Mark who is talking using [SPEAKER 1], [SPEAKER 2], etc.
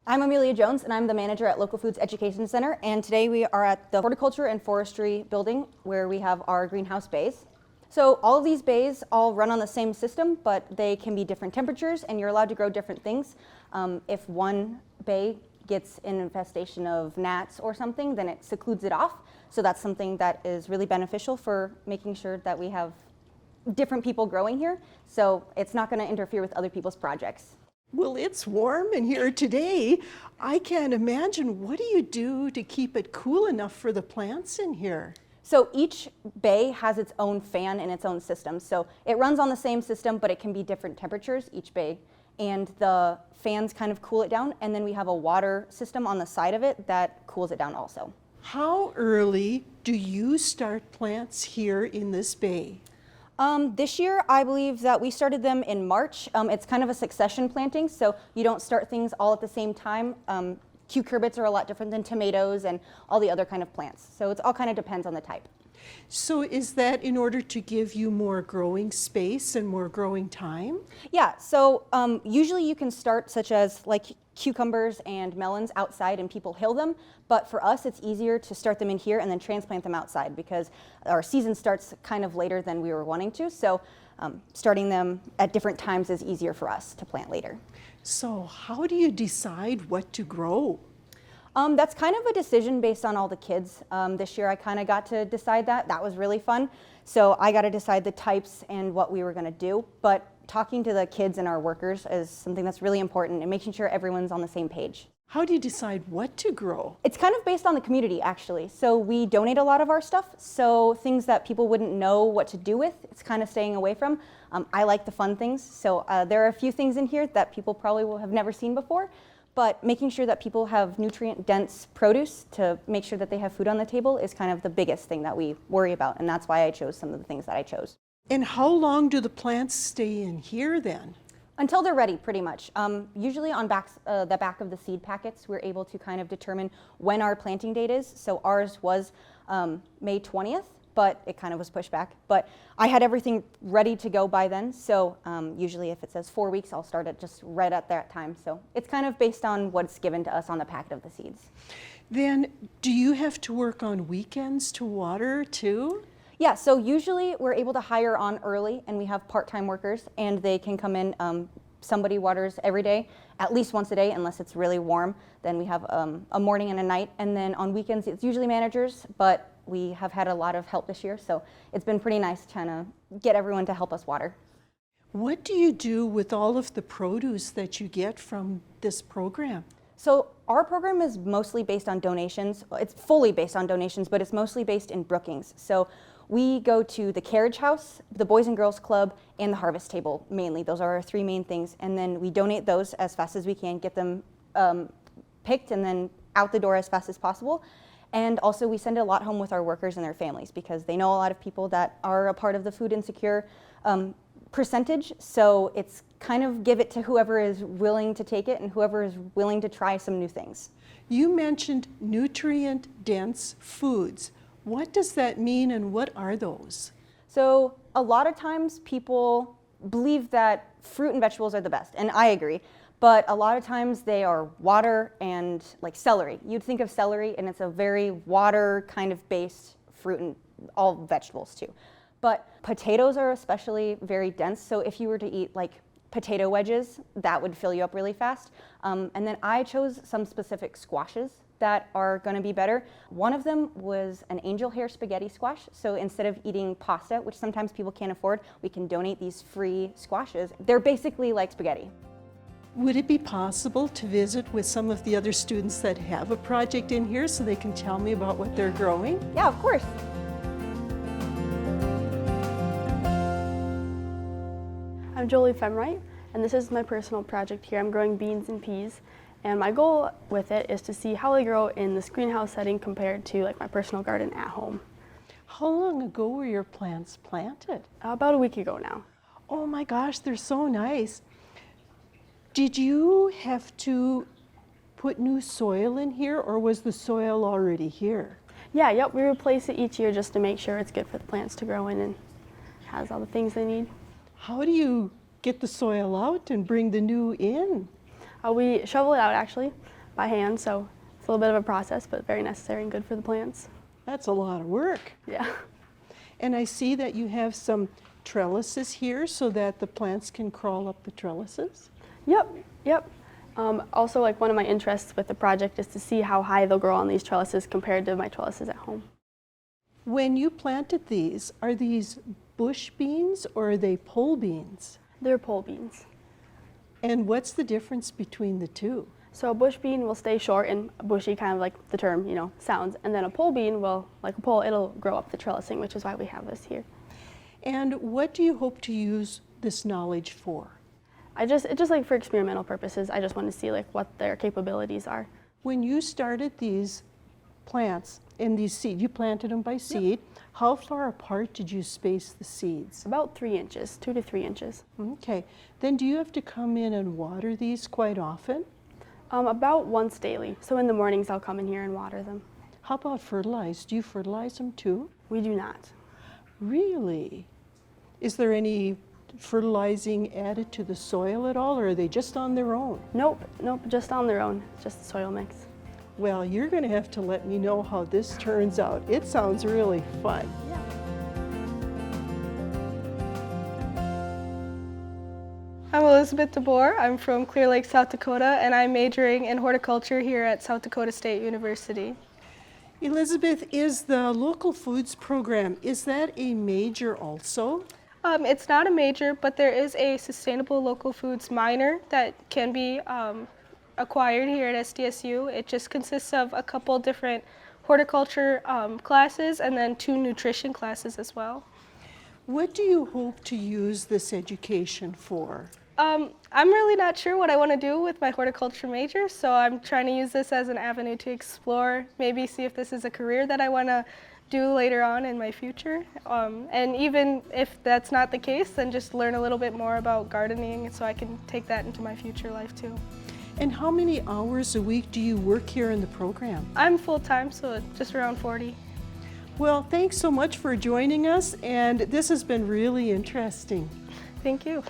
[SPEAKER 1] I'm Amelia Jones, and I'm the manager at Local Foods Education Center. And today we are at the Horticulture and Forestry building where we have our greenhouse bays. So all of these bays all run on the same system, but they can be different temperatures, and you're allowed to grow different things. If one bay gets an infestation of gnats or something, then it secludes it off. So that's something that is really beneficial for making sure that we have different people growing here. So it's not going to interfere with other people's projects.
[SPEAKER 2] Well, it's warm in here today. I can't imagine. What do you do to keep it cool enough for the plants in here?
[SPEAKER 1] So each bay has its own fan and its own system. So it runs on the same system, but it can be different temperatures, each bay. And the fans kind of cool it down. And then we have a water system on the side of it that cools it down also.
[SPEAKER 2] How early do you start plants here in this bay?
[SPEAKER 1] This year, I believe that we started them in March. It's kind of a succession planting, so you don't start things all at the same time. Cucurbits are a lot different than tomatoes and all the other kind of plants. So it all kind of depends on the type.
[SPEAKER 2] So is that in order to give you more growing space and more growing time?
[SPEAKER 1] Yeah, so usually you can start such as like cucumbers and melons outside and people hill them, but for us it's easier to start them in here and then transplant them outside because our season starts kind of later than we were wanting to, so starting them at different times is easier for us to plant later.
[SPEAKER 2] So how do you decide what to grow?
[SPEAKER 1] That's kind of a decision based on all the kids. This year I kind of got to decide that. That was really fun. So I got to decide the types and what we were going to do. But talking to the kids and our workers is something that's really important and making sure everyone's on the same page.
[SPEAKER 2] How do you decide what to grow?
[SPEAKER 1] It's kind of based on the community, actually. So we donate a lot of our stuff. So things that people wouldn't know what to do with, it's kind of staying away from. I like the fun things. So there are a few things in here that people probably will have never seen before. But making sure that people have nutrient-dense produce to make sure that they have food on the table is kind of the biggest thing that we worry about, and that's why I chose some of the things that I chose.
[SPEAKER 2] And how long do the plants stay in here then?
[SPEAKER 1] Until they're ready, pretty much. Usually on the back of the seed packets, we're able to kind of determine when our planting date is. So ours was May 20th. But it kind of was pushed back. But I had everything ready to go by then, so usually if it says 4 weeks, I'll start it just right at that time. So it's kind of based on what's given to us on the packet of the seeds.
[SPEAKER 2] Then do you have to work on weekends to water too?
[SPEAKER 1] Yeah, so usually we're able to hire on early, and we have part-time workers, and they can come in. Somebody waters every day, at least once a day, unless it's really warm. Then we have a morning and a night, and then on weekends it's usually managers, but we have had a lot of help this year, so it's been pretty nice trying to get everyone to help us water.
[SPEAKER 2] What do you do with all of the produce that you get from this program?
[SPEAKER 1] So our program is mostly based on donations. It's fully based on donations, but it's mostly based in Brookings. So we go to the Carriage House, the Boys and Girls Club, and the Harvest Table mainly. Those are our three main things. And then we donate those as fast as we can, get them picked and then out the door as fast as possible. And also we send a lot home with our workers and their families because they know a lot of people that are a part of the food insecure percentage. So it's kind of give it to whoever is willing to take it and whoever is willing to try some new things.
[SPEAKER 2] You mentioned nutrient-dense foods. What does that mean and what are those?
[SPEAKER 1] So a lot of times people believe that fruit and vegetables are the best, and I agree. But a lot of times they are water and like celery. You'd think of celery and it's a very water kind of based fruit and all vegetables too. But potatoes are especially very dense. So if you were to eat like potato wedges, that would fill you up really fast. And then I chose some specific squashes that are going to be better. One of them was an angel hair spaghetti squash. So instead of eating pasta, which sometimes people can't afford, we can donate these free squashes. They're basically like spaghetti.
[SPEAKER 2] Would it be possible to visit with some of the other students that have a project in here so they can tell me about what they're growing?
[SPEAKER 1] Yeah, of course.
[SPEAKER 3] I'm Jolie Femright, and this is my personal project here. I'm growing beans and peas, and my goal with it is to see how they grow in this greenhouse setting compared to like my personal garden at home.
[SPEAKER 2] How long ago were your plants planted?
[SPEAKER 3] About a week ago now.
[SPEAKER 2] Oh my gosh, they're so nice. Did you have to put new soil in here, or was the soil already here?
[SPEAKER 3] Yeah, yep, we replace it each year just to make sure it's good for the plants to grow in and has all the things they need.
[SPEAKER 2] How do you get the soil out and bring the new in?
[SPEAKER 3] We shovel it out actually by hand, so it's a little bit of a process, but very necessary and good for the plants.
[SPEAKER 2] That's a lot of work.
[SPEAKER 3] Yeah.
[SPEAKER 2] And I see that you have some trellises here so that the plants can crawl up the trellises.
[SPEAKER 3] Yep. Also, like one of my interests with the project is to see how high they'll grow on these trellises compared to my trellises at home.
[SPEAKER 2] When you planted these, are these bush beans or are they pole beans?
[SPEAKER 3] They're pole beans.
[SPEAKER 2] And what's the difference between the two?
[SPEAKER 3] So a bush bean will stay short and bushy, kind of like the term, sounds. And then a pole bean will, like a pole, it'll grow up the trellising, which is why we have this here.
[SPEAKER 2] And what do you hope to use this knowledge for?
[SPEAKER 3] It's just like for experimental purposes. I just want to see like what their capabilities are.
[SPEAKER 2] When you started these plants and these seeds, you planted them by seed. How far apart did you space the seeds?
[SPEAKER 3] About 3 inches, 2 to 3 inches.
[SPEAKER 2] Okay. Then do you have to come in and water these quite often?
[SPEAKER 3] About once daily. So in the mornings I'll come in here and water them.
[SPEAKER 2] How about fertilize? Do you fertilize them too?
[SPEAKER 3] We do not.
[SPEAKER 2] Really? Is there any fertilizing added to the soil at all, or are they just on their own?
[SPEAKER 3] Nope, just on their own, just the soil mix.
[SPEAKER 2] Well, you're going to have to let me know how this turns out. It sounds really fun.
[SPEAKER 3] Yeah.
[SPEAKER 4] I'm Elizabeth DeBoer. I'm from Clear Lake, South Dakota, and I'm majoring in horticulture here at South Dakota State University.
[SPEAKER 2] Elizabeth, is the local foods program, is that a major also?
[SPEAKER 4] It's not a major, but there is a sustainable local foods minor that can be acquired here at SDSU. It just consists of a couple different horticulture classes and then 2 nutrition classes as well.
[SPEAKER 2] What do you hope to use this education for?
[SPEAKER 4] I'm really not sure what I want to do with my horticulture major, so I'm trying to use this as an avenue to explore, maybe see if this is a career that I want to do later on in my future. And even if that's not the case, then just learn a little bit more about gardening so I can take that into my future life too.
[SPEAKER 2] And how many hours a week do you work here in the program?
[SPEAKER 4] I'm full-time, so just around 40.
[SPEAKER 2] Well, thanks so much for joining us, and this has been really interesting.
[SPEAKER 4] Thank you.